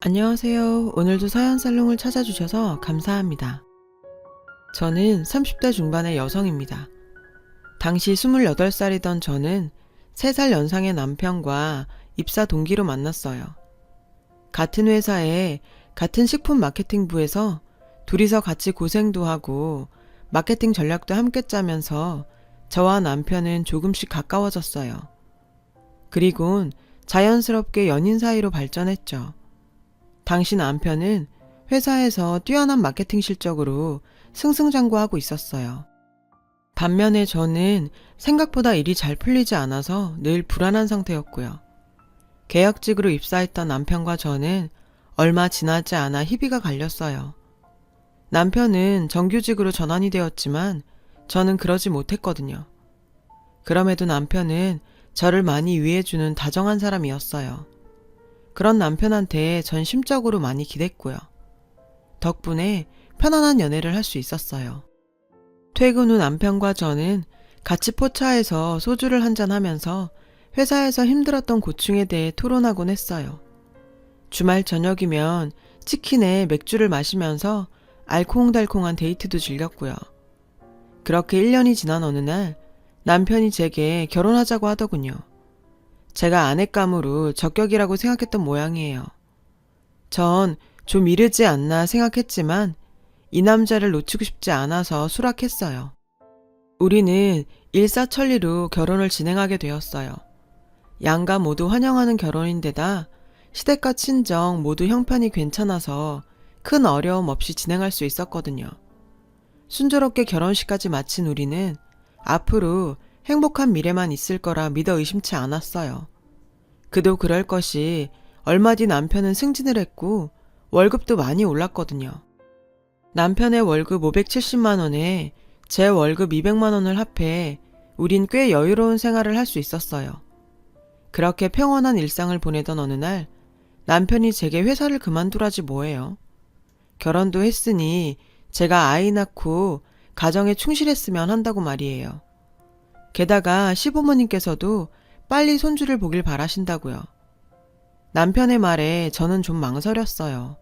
안녕하세요. 오늘도 사연살롱을 찾아주셔서 감사합니다. 저는 30대 중반의 여성입니다. 당시 28살이던 저는 3살 연상의 남편과 입사 동기로 만났어요. 같은 회사에 같은 식품 마케팅부에서 둘이서 같이 고생도 하고 마케팅 전략도 함께 짜면서 저와 남편은 조금씩 가까워졌어요. 그리곤 자연스럽게 연인 사이로 발전했죠. 당시 남편은 회사에서 뛰어난 마케팅 실적으로 승승장구하고 있었어요. 반면에 저는 생각보다 일이 잘 풀리지 않아서 늘 불안한 상태였고요. 계약직으로 입사했던 남편과 저는 얼마 지나지 않아 희비가 갈렸어요. 남편은 정규직으로 전환이 되었지만 저는 그러지 못했거든요. 그럼에도 남편은 저를 많이 위해주는 다정한 사람이었어요. 그런 남편한테 전 심적으로 많이 기댔고요. 덕분에 편안한 연애를 할 수 있었어요. 퇴근 후 남편과 저는 같이 포차에서 소주를 한잔하면서 회사에서 힘들었던 고충에 대해 토론하곤 했어요. 주말 저녁이면 치킨에 맥주를 마시면서 알콩달콩한 데이트도 즐겼고요. 그렇게 1년이 지난 어느 날 남편이 제게 결혼하자고 하더군요. 제가 아내감으로 적격이라고 생각했던 모양이에요. 전 좀 이르지 않나 생각했지만 이 남자를 놓치고 싶지 않아서 수락했어요. 우리는 일사천리로 결혼을 진행하게 되었어요. 양가 모두 환영하는 결혼인데다 시댁과 친정 모두 형편이 괜찮아서 큰 어려움 없이 진행할 수 있었거든요. 순조롭게 결혼식까지 마친 우리는 앞으로 행복한 미래만 있을 거라 믿어 의심치 않았어요. 그도 그럴 것이 얼마 뒤 남편은 승진을 했고 월급도 많이 올랐거든요. 남편의 월급 570만 원에 제 월급 200만 원을 합해 우린 꽤 여유로운 생활을 할 수 있었어요. 그렇게 평온한 일상을 보내던 어느 날 남편이 제게 회사를 그만두라지 뭐예요. 결혼도 했으니 제가 아이 낳고 가정에 충실했으면 한다고 말이에요. 게다가 시부모님께서도 빨리 손주를 보길 바라신다고요. 남편의 말에 저는 좀 망설였어요.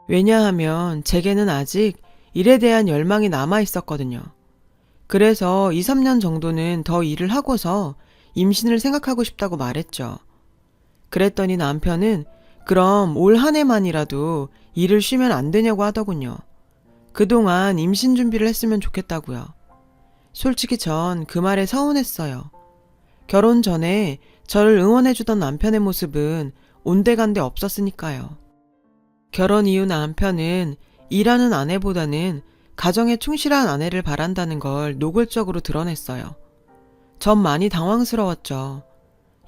왜냐하면 제게는 아직 일에 대한 열망이 남아 있었거든요. 그래서 2, 3년 정도는 더 일을 하고서 임신을 생각하고 싶다고 말했죠. 그랬더니 남편은 그럼 올 한 해만이라도 일을 쉬면 안 되냐고 하더군요. 그동안 임신 준비를 했으면 좋겠다고요. 솔직히 전 그 말에 서운했어요. 결혼 전에 저를 응원해주던 남편의 모습은 온데간데 없었으니까요. 결혼 이후 남편은 일하는 아내보다는 가정에 충실한 아내를 바란다는 걸 노골적으로 드러냈어요. 전 많이 당황스러웠죠.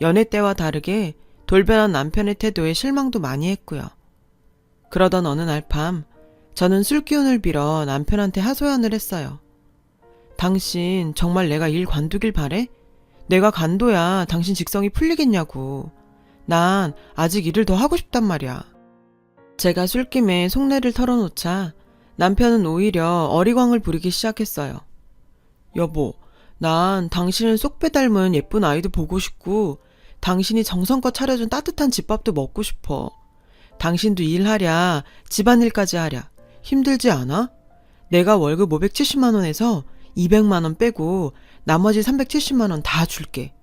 연애 때와 다르게 돌변한 남편의 태도에 실망도 많이 했고요. 그러던 어느 날 밤 저는 술기운을 빌어 남편한테 하소연을 했어요. 당신 정말 내가 일 관두길 바래? 내가 간둬야 당신 직성이 풀리겠냐고. 난 아직 일을 더 하고 싶단 말이야. 제가 술김에 속내를 털어놓자 남편은 오히려 어리광을 부리기 시작했어요. 여보, 난 당신을 쏙 빼닮은 예쁜 아이도 보고 싶고 당신이 정성껏 차려준 따뜻한 집밥도 먹고 싶어. 당신도 일하랴, 집안일까지 하랴. 힘들지 않아? 내가 월급 570만 원에서 200만 원 빼고 나머지 370만 원 다 줄게.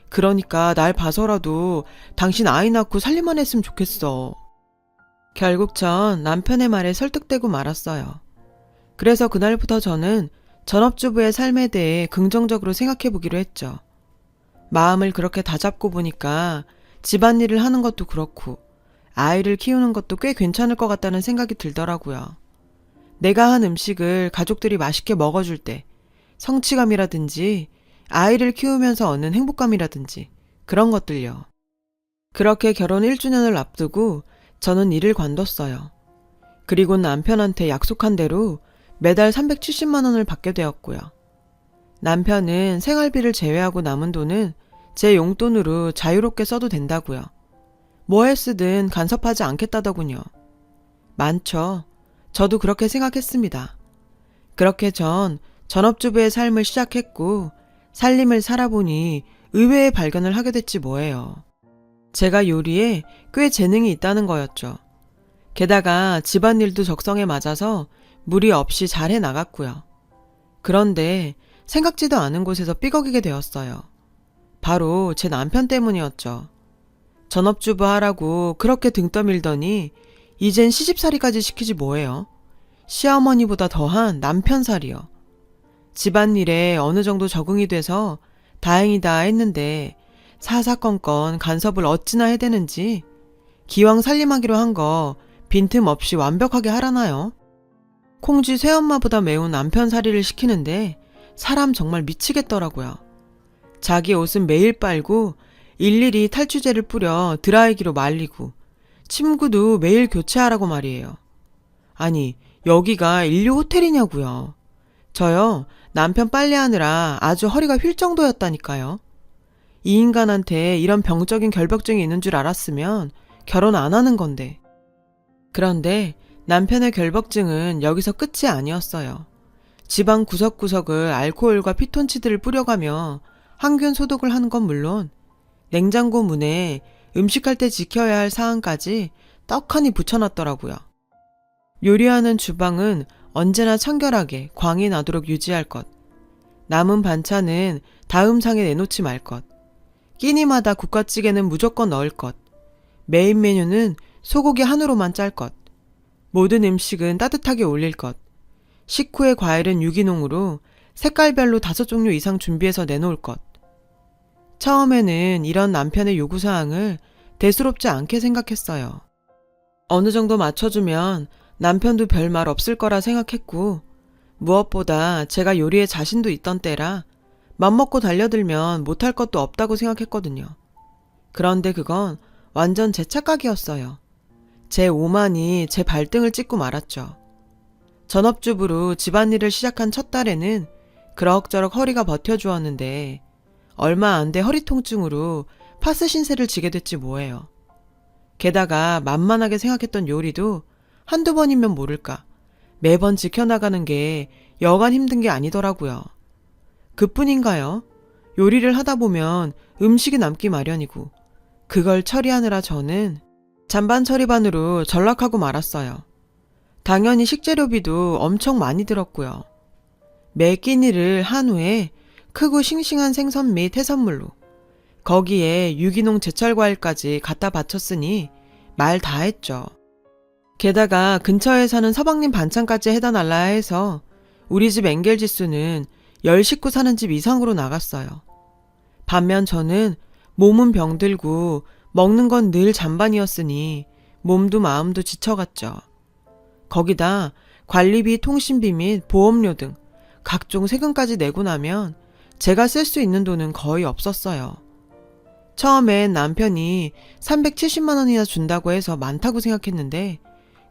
그러니까 날 봐서라도 당신 아이 낳고 살림만 했으면 좋겠어. 결국 전 남편의 말에 설득되고 말았어요. 그래서 그날부터 저는 전업주부의 삶에 대해 긍정적으로 생각해 보기로 했죠. 마음을 그렇게 다잡고 보니까 집안일을 하는 것도 그렇고 아이를 키우는 것도 꽤 괜찮을 것 같다는 생각이 들더라고요. 내가 한 음식을 가족들이 맛있게 먹어줄 때 성취감이라든지 아이를 키우면서 얻는 행복감이라든지 그런 것들요. 그렇게 결혼 1주년을 앞두고 저는 일을 관뒀어요. 그리고 남편한테 약속한 대로 매달 370만 원을 받게 되었고요. 남편은 생활비를 제외하고 남은 돈은 제 용돈으로 자유롭게 써도 된다고요. 뭐에 쓰든 간섭하지 않겠다더군요. 많죠. 저도 그렇게 생각했습니다. 그렇게 전 전업주부의 삶을 시작했고 살림을 살아보니 의외의 발견을 하게 됐지 뭐예요. 제가 요리에 꽤 재능이 있다는 거였죠. 게다가 집안일도 적성에 맞아서 무리 없이 잘 해나갔고요. 그런데 생각지도 않은 곳에서 삐걱이게 되었어요. 바로 제 남편 때문이었죠. 전업주부 하라고 그렇게 등 떠밀더니 이젠 시집살이까지 시키지 뭐예요. 시어머니보다 더한 남편살이요. 집안일에 어느 정도 적응이 돼서 다행이다 했는데 사사건건 간섭을 어찌나 해대는지 기왕 살림하기로 한 거 빈틈없이 완벽하게 하라나요? 콩쥐 새엄마보다 매운 남편살이를 시키는데 사람 정말 미치겠더라고요. 자기 옷은 매일 빨고 일일이 탈취제를 뿌려 드라이기로 말리고 침구도 매일 교체하라고 말이에요. 아니, 여기가 인류 호텔이냐고요. 저요, 남편 빨래하느라 아주 허리가 휠 정도였다니까요. 이 인간한테 이런 병적인 결벽증이 있는 줄 알았으면 결혼 안 하는 건데. 그런데 남편의 결벽증은 여기서 끝이 아니었어요. 집안 구석구석을 알코올과 피톤치드를 뿌려가며 항균 소독을 하는 건 물론 냉장고 문에 음식할 때 지켜야 할 사항까지 떡하니 붙여놨더라고요. 요리하는 주방은 언제나 청결하게 광이 나도록 유지할 것. 남은 반찬은 다음 상에 내놓지 말 것. 끼니마다 국화찌개는 무조건 넣을 것. 메인 메뉴는 소고기 한우로만 짤 것. 모든 음식은 따뜻하게 올릴 것. 식후의 과일은 유기농으로 색깔별로 5종류 이상 준비해서 내놓을 것. 처음에는 이런 남편의 요구사항을 대수롭지 않게 생각했어요. 어느 정도 맞춰주면 남편도 별말 없을 거라 생각했고, 무엇보다 제가 요리에 자신도 있던 때라 맘먹고 달려들면 못할 것도 없다고 생각했거든요. 그런데 그건 완전 제 착각이었어요. 제 오만이 제 발등을 찍고 말았죠. 전업주부로 집안일을 시작한 첫 달에는 그럭저럭 허리가 버텨주었는데 얼마 안 돼 허리 통증으로 파스 신세를 지게 됐지 뭐예요. 게다가 만만하게 생각했던 요리도 한두 번이면 모를까 매번 지켜나가는 게 여간 힘든 게 아니더라고요. 그뿐인가요? 요리를 하다 보면 음식이 남기 마련이고 그걸 처리하느라 저는 잔반 처리반으로 전락하고 말았어요. 당연히 식재료비도 엄청 많이 들었고요. 매 끼니를 한 후에 크고 싱싱한 생선 및 해산물로 거기에 유기농 제철과일까지 갖다 바쳤으니 말 다 했죠. 게다가 근처에 사는 서방님 반찬까지 해다 날라 해서 우리 집 엥겔 지수는 10식구 사는 집 이상으로 나갔어요. 반면 저는 몸은 병들고 먹는 건 늘 잔반이었으니 몸도 마음도 지쳐갔죠. 거기다 관리비, 통신비 및 보험료 등 각종 세금까지 내고 나면 제가 쓸 수 있는 돈은 거의 없었어요. 처음엔 남편이 370만 원이나 준다고 해서 많다고 생각했는데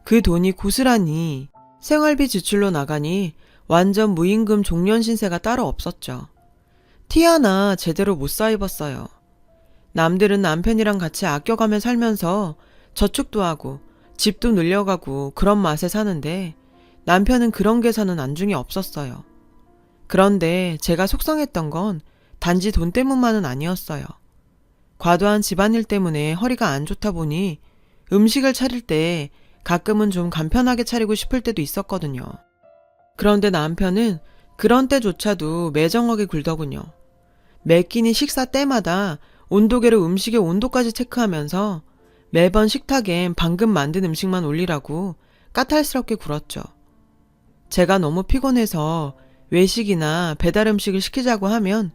그 돈이 고스란히 생활비 지출로 나가니 완전 무임금 종년 신세가 따로 없었죠. 티 하나 제대로 못 사 입었어요. 남들은 남편이랑 같이 아껴가며 살면서 저축도 하고 집도 늘려가고 그런 맛에 사는데 남편은 그런 계산은 안중에 없었어요. 그런데 제가 속상했던 건 단지 돈 때문만은 아니었어요. 과도한 집안일 때문에 허리가 안 좋다 보니 음식을 차릴 때 가끔은 좀 간편하게 차리고 싶을 때도 있었거든요. 그런데 남편은 그런 때조차도 매정하게 굴더군요. 매 끼니 식사 때마다 온도계로 음식의 온도까지 체크하면서 매번 식탁엔 방금 만든 음식만 올리라고 까탈스럽게 굴었죠. 제가 너무 피곤해서 외식이나 배달 음식을 시키자고 하면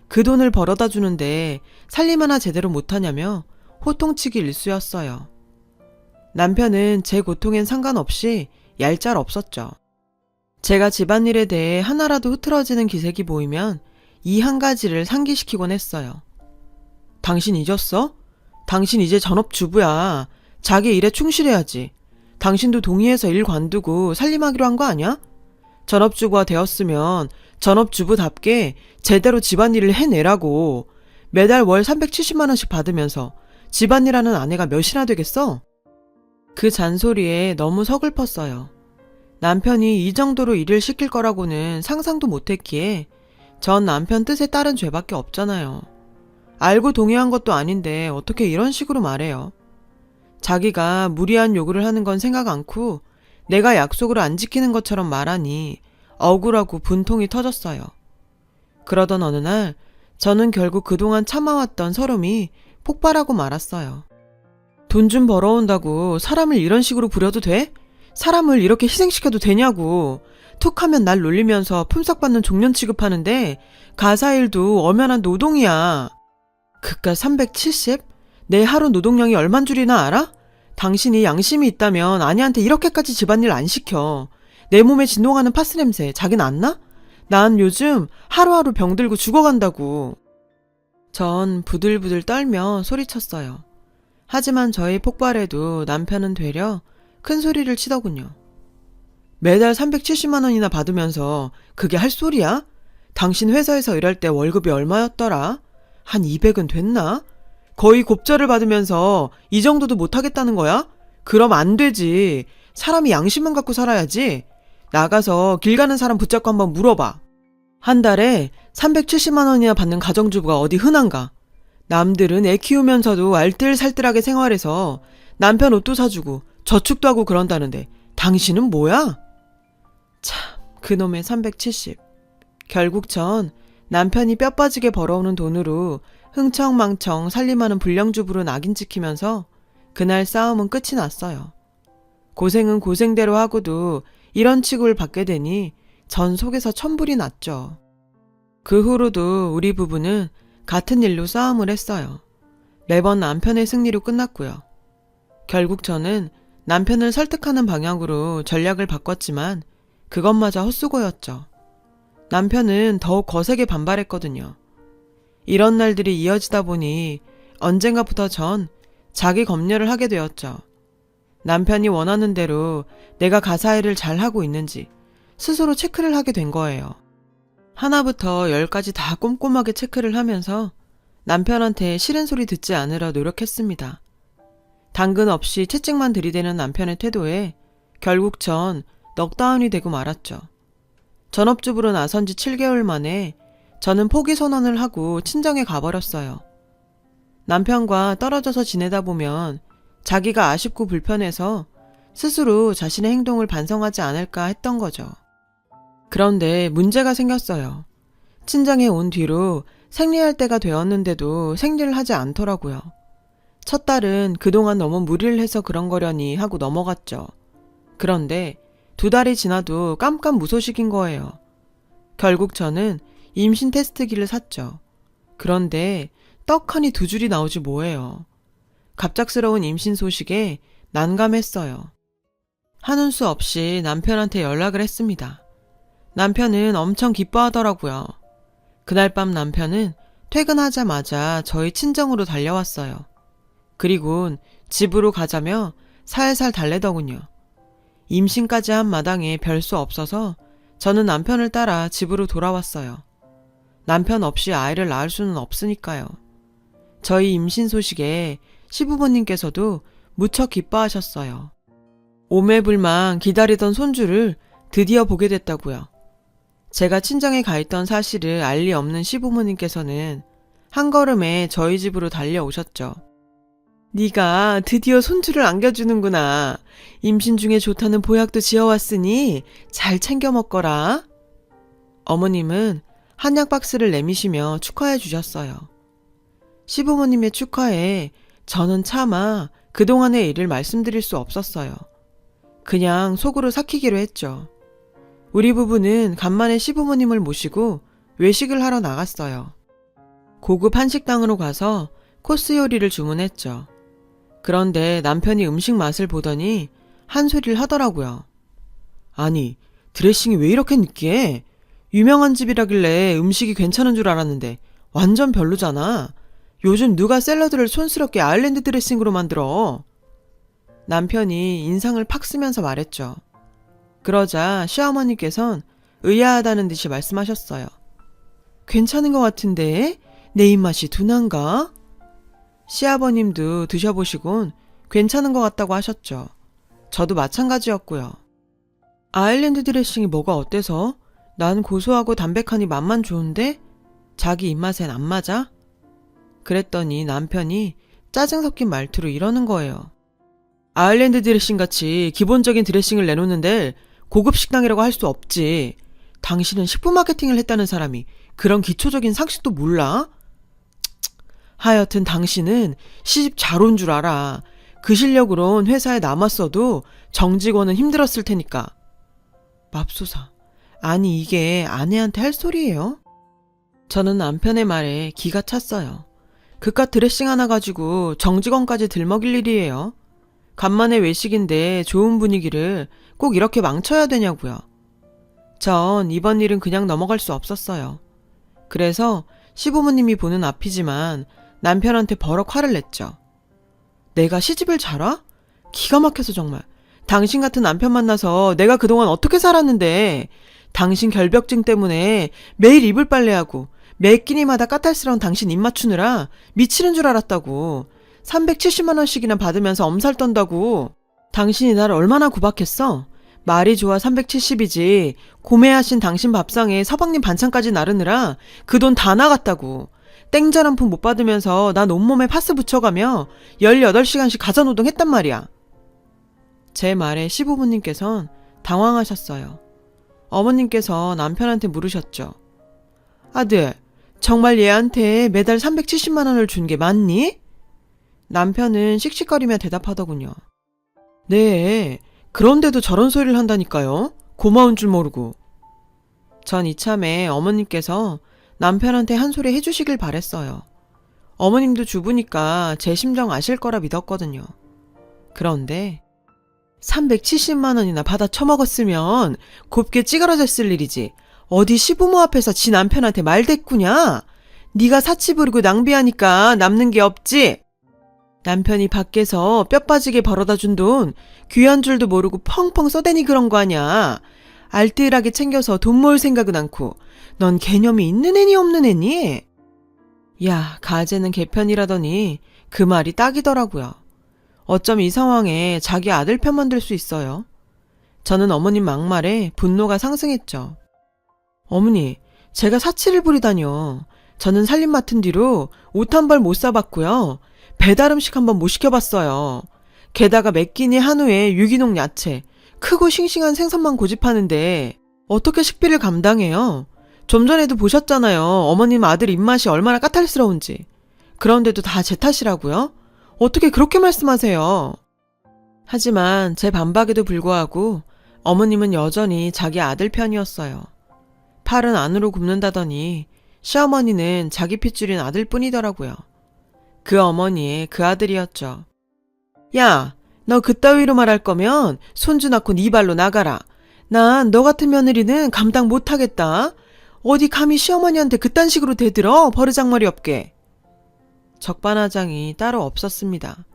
그 돈을 벌어다 주는데 살림 하나 제대로 못하냐며 호통치기 일쑤였어요. 남편은 제 고통엔 상관없이 얄짤 없었죠. 제가 집안일에 대해 하나라도 흐트러지는 기색이 보이면 이 한 가지를 상기시키곤 했어요. 당신 잊었어? 당신 이제 전업주부야. 자기 일에 충실해야지. 당신도 동의해서 일 관두고 살림하기로 한 거 아니야? 전업주부가 되었으면 전업주부답게 제대로 집안일을 해내라고. 매달 월 370만 원씩 받으면서 집안일하는 아내가 몇이나 되겠어? 그 잔소리에 너무 서글펐어요. 남편이 이 정도로 일을 시킬 거라고는 상상도 못했기에 전 남편 뜻에 따른 죄밖에 없잖아요. 알고 동의한 것도 아닌데 어떻게 이런 식으로 말해요. 자기가 무리한 요구를 하는 건 생각 않고 내가 약속을 안 지키는 것처럼 말하니 억울하고 분통이 터졌어요. 그러던 어느 날 저는 결국 그동안 참아왔던 서름이 폭발하고 말았어요. 돈 좀 벌어온다고 사람을 이런 식으로 부려도 돼? 사람을 이렇게 희생시켜도 되냐고. 툭 하면 날 놀리면서 품삯받는 종년 취급하는데 가사일도 엄연한 노동이야. 그깟 370? 내 하루 노동량이 얼만 줄이나 알아? 당신이 양심이 있다면 아내한테 이렇게까지 집안일 안 시켜. 내 몸에 진동하는 파스 냄새 자긴 안 나? 난 요즘 하루하루 병들고 죽어간다고. 전 부들부들 떨며 소리쳤어요. 하지만 저의 폭발에도 남편은 되려 큰 소리를 치더군요. 매달 370만 원이나 받으면서 그게 할 소리야? 당신 회사에서 일할 때 월급이 얼마였더라? 한 200은 됐나? 거의 곱절을 받으면서 이 정도도 못하겠다는 거야? 그럼 안 되지. 사람이 양심만 갖고 살아야지. 나가서 길 가는 사람 붙잡고 한번 물어봐. 한 달에 370만 원이나 받는 가정주부가 어디 흔한가? 남들은 애 키우면서도 알뜰살뜰하게 생활해서 남편 옷도 사주고 저축도 하고 그런다는데 당신은 뭐야? 참, 그놈의 370. 결국 전 남편이 뼈 빠지게 벌어오는 돈으로 흥청망청 살림하는 불량주부로 낙인 찍히면서 그날 싸움은 끝이 났어요. 고생은 고생대로 하고도 이런 취급을 받게 되니 전 속에서 천불이 났죠. 그 후로도 우리 부부는 같은 일로 싸움을 했어요. 매번 남편의 승리로 끝났고요. 결국 저는 남편을 설득하는 방향으로 전략을 바꿨지만 그것마저 헛수고였죠. 남편은 더욱 거세게 반발했거든요. 이런 날들이 이어지다 보니 언젠가부터 전 자기 검열을 하게 되었죠. 남편이 원하는 대로 내가 가사일을 잘하고 있는지 스스로 체크를 하게 된 거예요. 하나부터 10까지 다 꼼꼼하게 체크를 하면서 남편한테 싫은 소리 듣지 않으려 노력했습니다. 당근 없이 채찍만 들이대는 남편의 태도에 결국 전 넉다운이 되고 말았죠. 전업주부로 나선 지 7개월 만에 저는 포기 선언을 하고 친정에 가버렸어요. 남편과 떨어져서 지내다 보면 자기가 아쉽고 불편해서 스스로 자신의 행동을 반성하지 않을까 했던 거죠. 그런데 문제가 생겼어요. 친정에 온 뒤로 생리할 때가 되었는데도 생리를 하지 않더라고요. 첫 딸은 그동안 너무 무리를 해서 그런 거려니 하고 넘어갔죠. 그런데 2달이 지나도 깜깜무소식인 거예요. 결국 저는 임신 테스트기를 샀죠. 그런데 떡하니 2줄이 나오지 뭐예요. 갑작스러운 임신 소식에 난감했어요. 하는 수 없이 남편한테 연락을 했습니다. 남편은 엄청 기뻐하더라고요. 그날 밤 남편은 퇴근하자마자 저희 친정으로 달려왔어요. 그리곤 집으로 가자며 살살 달래더군요. 임신까지 한 마당에 별 수 없어서 저는 남편을 따라 집으로 돌아왔어요. 남편 없이 아이를 낳을 수는 없으니까요. 저희 임신 소식에 시부모님께서도 무척 기뻐하셨어요. 오매불망 기다리던 손주를 드디어 보게 됐다고요. 제가 친정에 가 있던 사실을 알 리 없는 시부모님께서는 한 걸음에 저희 집으로 달려오셨죠. 네가 드디어 손주를 안겨주는구나. 임신 중에 좋다는 보약도 지어왔으니 잘 챙겨 먹거라. 어머님은 한약 박스를 내미시며 축하해 주셨어요. 시부모님의 축하에 저는 차마 그동안의 일을 말씀드릴 수 없었어요. 그냥 속으로 삭히기로 했죠. 우리 부부는 간만에 시부모님을 모시고 외식을 하러 나갔어요. 고급 한식당으로 가서 코스 요리를 주문했죠. 그런데 남편이 음식 맛을 보더니 한 소리를 하더라고요. 아니, 드레싱이 왜 이렇게 느끼해? 유명한 집이라길래 음식이 괜찮은 줄 알았는데 완전 별로잖아. 요즘 누가 샐러드를 촌스럽게 아일랜드 드레싱으로 만들어? 남편이 인상을 팍 쓰면서 말했죠. 그러자 시어머니께선 의아하다는 듯이 말씀하셨어요. 괜찮은 것 같은데 내 입맛이 둔한가? 시아버님도 드셔보시곤 괜찮은 것 같다고 하셨죠. 저도 마찬가지였고요. 아일랜드 드레싱이 뭐가 어때서? 난 고소하고 담백하니 맛만 좋은데? 자기 입맛엔 안 맞아? 그랬더니 남편이 짜증 섞인 말투로 이러는 거예요. 아일랜드 드레싱 같이 기본적인 드레싱을 내놓는데 고급 식당이라고 할 수 없지. 당신은 식품 마케팅을 했다는 사람이 그런 기초적인 상식도 몰라? 하여튼 당신은 시집 잘 온 줄 알아. 그 실력으론 회사에 남았어도 정직원은 힘들었을 테니까. 맙소사. 아니 이게 아내한테 할 소리예요? 저는 남편의 말에 기가 찼어요. 그깟 드레싱 하나 가지고 정직원까지 들먹일 일이에요. 간만에 외식인데 좋은 분위기를 꼭 이렇게 망쳐야 되냐고요. 전 이번 일은 그냥 넘어갈 수 없었어요. 그래서 시부모님이 보는 앞이지만 남편한테 버럭 화를 냈죠. 내가 시집을 잘 와? 기가 막혀서 정말. 당신 같은 남편 만나서 내가 그동안 어떻게 살았는데 당신 결벽증 때문에 매일 이불 빨래하고 매 끼니마다 까탈스러운 당신 입 맞추느라 미치는 줄 알았다고. 370만 원씩이나 받으면서 엄살 떤다고. 당신이 날 얼마나 구박했어? 말이 좋아 370이지 고매하신 당신 밥상에 서방님 반찬까지 나르느라 그 돈 다 나갔다고. 땡전 한 푼 못 받으면서 난 온몸에 파스 붙여가며 18시간씩 가사노동 했단 말이야. 제 말에 시부모님께선 당황하셨어요. 어머님께서 남편한테 물으셨죠. 아들, 정말 얘한테 매달 370만 원을 준 게 맞니? 남편은 씩씩거리며 대답하더군요. 네, 그런데도 저런 소리를 한다니까요. 고마운 줄 모르고. 전 이참에 어머님께서 남편한테 한 소리 해주시길 바랬어요. 어머님도 주부니까 제 심정 아실 거라 믿었거든요. 그런데 370만 원이나 받아 처먹었으면 곱게 찌그러졌을 일이지. 어디 시부모 앞에서 지 남편한테 말대꾸냐? 네가 사치 부리고 낭비하니까 남는 게 없지? 남편이 밖에서 뼈 빠지게 벌어다 준 돈 귀한 줄도 모르고 펑펑 써대니 그런 거 아냐. 알뜰하게 챙겨서 돈 모을 생각은 않고 넌 개념이 있는 애니 없는 애니? 야, 가재는 개편이라더니 그 말이 딱이더라고요. 어쩜 이 상황에 자기 아들 편만 들 수 있어요? 저는 어머님 막말에 분노가 상승했죠. 어머니, 제가 사치를 부리다뇨. 저는 살림 맡은 뒤로 옷 한 벌 못 사봤고요. 배달 음식 한번 못 시켜봤어요. 게다가 몇 끼니 한우에 유기농 야채, 크고 싱싱한 생선만 고집하는데 어떻게 식비를 감당해요? 좀 전에도 보셨잖아요. 어머님 아들 입맛이 얼마나 까탈스러운지. 그런데도 다 제 탓이라고요? 어떻게 그렇게 말씀하세요? 하지만 제 반박에도 불구하고 어머님은 여전히 자기 아들 편이었어요. 팔은 안으로 굽는다더니 시어머니는 자기 핏줄인 아들뿐이더라고요. 그 어머니의 그 아들이었죠. 야, 너 그따위로 말할 거면 손주 낳고 네 발로 나가라. 난 너 같은 며느리는 감당 못하겠다. 어디 감히 시어머니한테 그딴 식으로 대들어? 버르장머리 없게. 적반하장이 따로 없었습니다.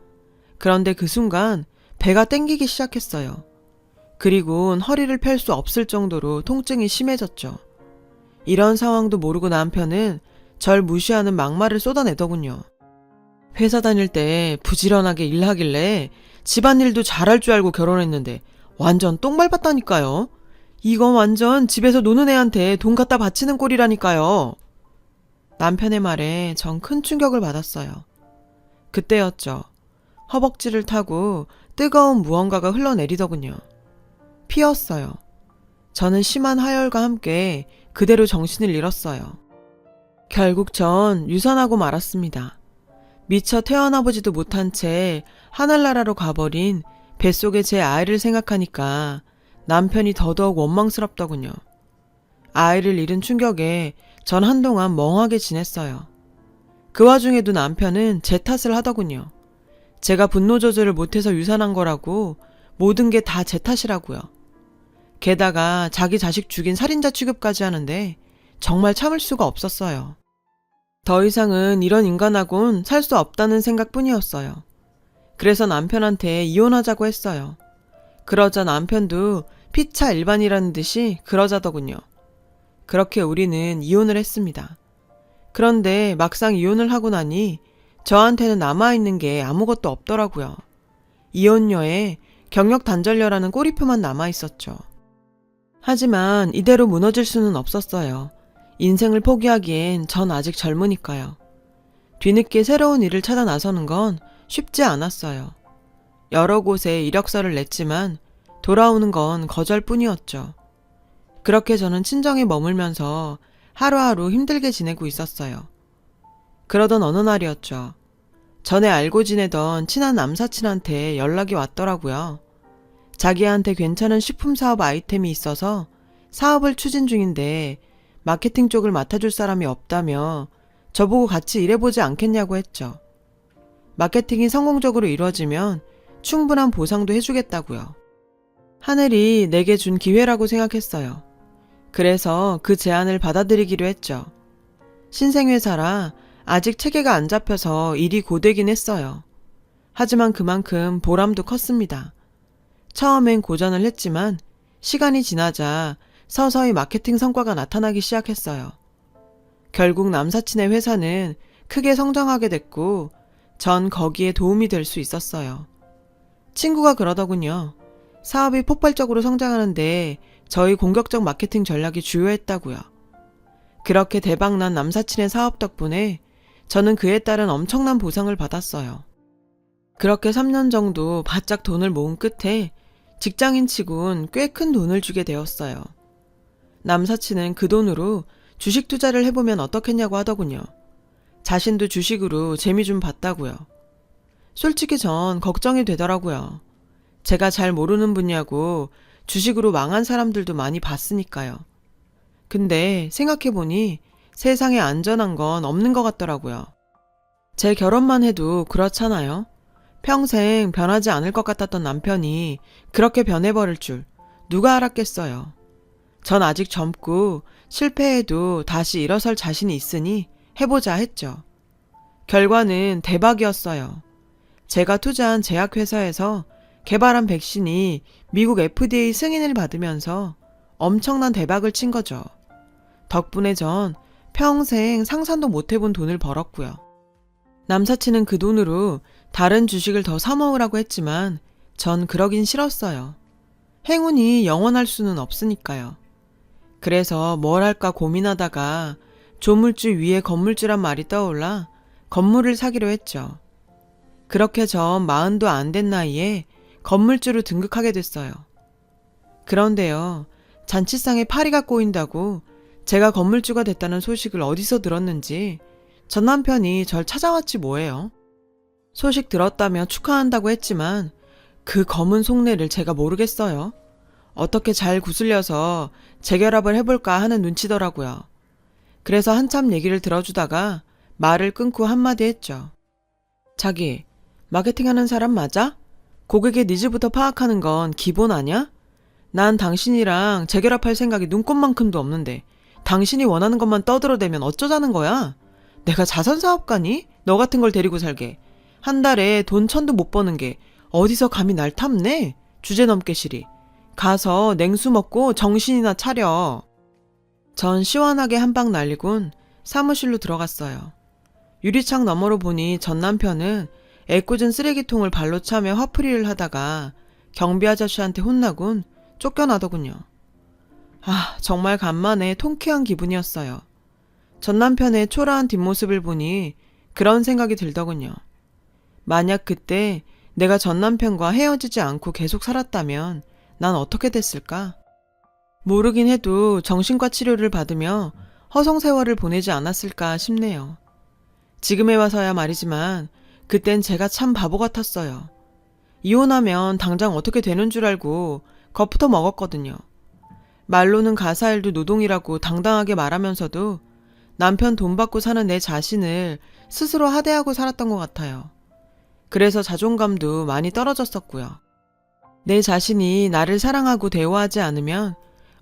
그런데 그 순간 배가 땡기기 시작했어요. 그리곤 허리를 펼 수 없을 정도로 통증이 심해졌죠. 이런 상황도 모르고 남편은 절 무시하는 막말을 쏟아내더군요. 회사 다닐 때 부지런하게 일하길래 집안일도 잘할 줄 알고 결혼했는데 완전 똥 밟았다니까요. 이건 완전 집에서 노는 애한테 돈 갖다 바치는 꼴이라니까요. 남편의 말에 전 큰 충격을 받았어요. 그때였죠. 허벅지를 타고 뜨거운 무언가가 흘러내리더군요. 피였어요. 저는 심한 하열과 함께 그대로 정신을 잃었어요. 결국 전 유산하고 말았습니다. 미처 태어나보지도 못한 채 하늘나라로 가버린 뱃속의 제 아이를 생각하니까 남편이 더더욱 원망스럽더군요. 아이를 잃은 충격에 전 한동안 멍하게 지냈어요. 그 와중에도 남편은 제 탓을 하더군요. 제가 분노 조절을 못해서 유산한 거라고, 모든 게 다 제 탓이라고요. 게다가 자기 자식 죽인 살인자 취급까지 하는데 정말 참을 수가 없었어요. 더 이상은 이런 인간하곤 살 수 없다는 생각뿐이었어요. 그래서 남편한테 이혼하자고 했어요. 그러자 남편도 피차 일반이라는 듯이 그러자더군요. 그렇게 우리는 이혼을 했습니다. 그런데 막상 이혼을 하고 나니 저한테는 남아있는 게 아무것도 없더라고요. 이혼녀에 경력 단절녀라는 꼬리표만 남아있었죠. 하지만 이대로 무너질 수는 없었어요. 인생을 포기하기엔 전 아직 젊으니까요. 뒤늦게 새로운 일을 찾아 나서는 건 쉽지 않았어요. 여러 곳에 이력서를 냈지만 돌아오는 건 거절뿐이었죠. 그렇게 저는 친정에 머물면서 하루하루 힘들게 지내고 있었어요. 그러던 어느 날이었죠. 전에 알고 지내던 친한 남사친한테 연락이 왔더라고요. 자기한테 괜찮은 식품 사업 아이템이 있어서 사업을 추진 중인데 마케팅 쪽을 맡아줄 사람이 없다며 저보고 같이 일해보지 않겠냐고 했죠. 마케팅이 성공적으로 이루어지면 충분한 보상도 해주겠다고요. 하늘이 내게 준 기회라고 생각했어요. 그래서 그 제안을 받아들이기로 했죠. 신생회사라 아직 체계가 안 잡혀서 일이 고되긴 했어요. 하지만 그만큼 보람도 컸습니다. 처음엔 고전을 했지만 시간이 지나자 서서히 마케팅 성과가 나타나기 시작했어요. 결국 남사친의 회사는 크게 성장하게 됐고 전 거기에 도움이 될 수 있었어요. 친구가 그러더군요. 사업이 폭발적으로 성장하는데 저희 공격적 마케팅 전략이 주요했다고요. 그렇게 대박난 남사친의 사업 덕분에 저는 그에 따른 엄청난 보상을 받았어요. 그렇게 3년 정도 바짝 돈을 모은 끝에 직장인 치곤 꽤 큰 돈을 주게 되었어요. 남사친은 그 돈으로 주식 투자를 해보면 어떻겠냐고 하더군요. 자신도 주식으로 재미 좀 봤다고요. 솔직히 전 걱정이 되더라고요. 제가 잘 모르는 분야고 주식으로 망한 사람들도 많이 봤으니까요. 근데 생각해보니 세상에 안전한 건 없는 것 같더라고요. 제 결혼만 해도 그렇잖아요. 평생 변하지 않을 것 같았던 남편이 그렇게 변해버릴 줄 누가 알았겠어요. 전 아직 젊고 실패해도 다시 일어설 자신이 있으니 해보자 했죠. 결과는 대박이었어요. 제가 투자한 제약회사에서 개발한 백신이 미국 FDA 승인을 받으면서 엄청난 대박을 친 거죠. 덕분에 전 평생 상상도 못 해본 돈을 벌었고요. 남사친은 그 돈으로 다른 주식을 더 사먹으라고 했지만 전 그러긴 싫었어요. 행운이 영원할 수는 없으니까요. 그래서 뭘 할까 고민하다가 조물주 위에 건물주란 말이 떠올라 건물을 사기로 했죠. 그렇게 전 40도 안 된 나이에 건물주로 등극하게 됐어요. 그런데요, 잔치상에 파리가 꼬인다고 제가 건물주가 됐다는 소식을 어디서 들었는지 전 남편이 절 찾아왔지 뭐예요. 소식 들었다며 축하한다고 했지만 그 검은 속내를 제가 모르겠어요. 어떻게 잘 구슬려서 재결합을 해볼까 하는 눈치더라고요. 그래서 한참 얘기를 들어주다가 말을 끊고 한마디 했죠. 자기, 마케팅하는 사람 맞아? 고객의 니즈부터 파악하는 건 기본 아냐? 난 당신이랑 재결합할 생각이 눈꼽만큼도 없는데 당신이 원하는 것만 떠들어대면 어쩌자는 거야? 내가 자선사업가니? 너 같은 걸 데리고 살게. 한 달에 돈 1000도 못 버는 게 어디서 감히 날 탐내? 주제넘게 시리. 가서 냉수 먹고 정신이나 차려. 전 시원하게 한 방 날리곤 사무실로 들어갔어요. 유리창 너머로 보니 전 남편은 애꿎은 쓰레기통을 발로 차며 화풀이를 하다가 경비 아저씨한테 혼나곤 쫓겨나더군요. 아, 정말 간만에 통쾌한 기분이었어요. 전 남편의 초라한 뒷모습을 보니 그런 생각이 들더군요. 만약 그때 내가 전 남편과 헤어지지 않고 계속 살았다면 난 어떻게 됐을까? 모르긴 해도 정신과 치료를 받으며 허송세월을 보내지 않았을까 싶네요. 지금에 와서야 말이지만 그땐 제가 참 바보 같았어요. 이혼하면 당장 어떻게 되는 줄 알고 겁부터 먹었거든요. 말로는 가사일도 노동이라고 당당하게 말하면서도 남편 돈 받고 사는 내 자신을 스스로 하대하고 살았던 것 같아요. 그래서 자존감도 많이 떨어졌었고요. 내 자신이 나를 사랑하고 대우하지 않으면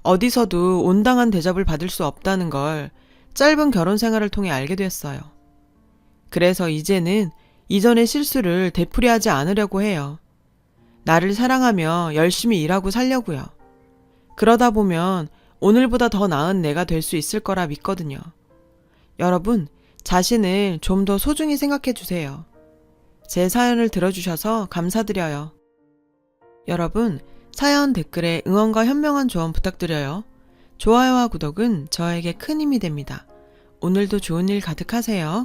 어디서도 온당한 대접을 받을 수 없다는 걸 짧은 결혼 생활을 통해 알게 됐어요. 그래서 이제는 이전의 실수를 되풀이하지 않으려고 해요. 나를 사랑하며 열심히 일하고 살려고요. 그러다 보면 오늘보다 더 나은 내가 될 수 있을 거라 믿거든요. 여러분, 자신을 좀 더 소중히 생각해 주세요. 제 사연을 들어주셔서 감사드려요. 여러분, 사연 댓글에 응원과 현명한 조언 부탁드려요. 좋아요와 구독은 저에게 큰 힘이 됩니다. 오늘도 좋은 일 가득하세요.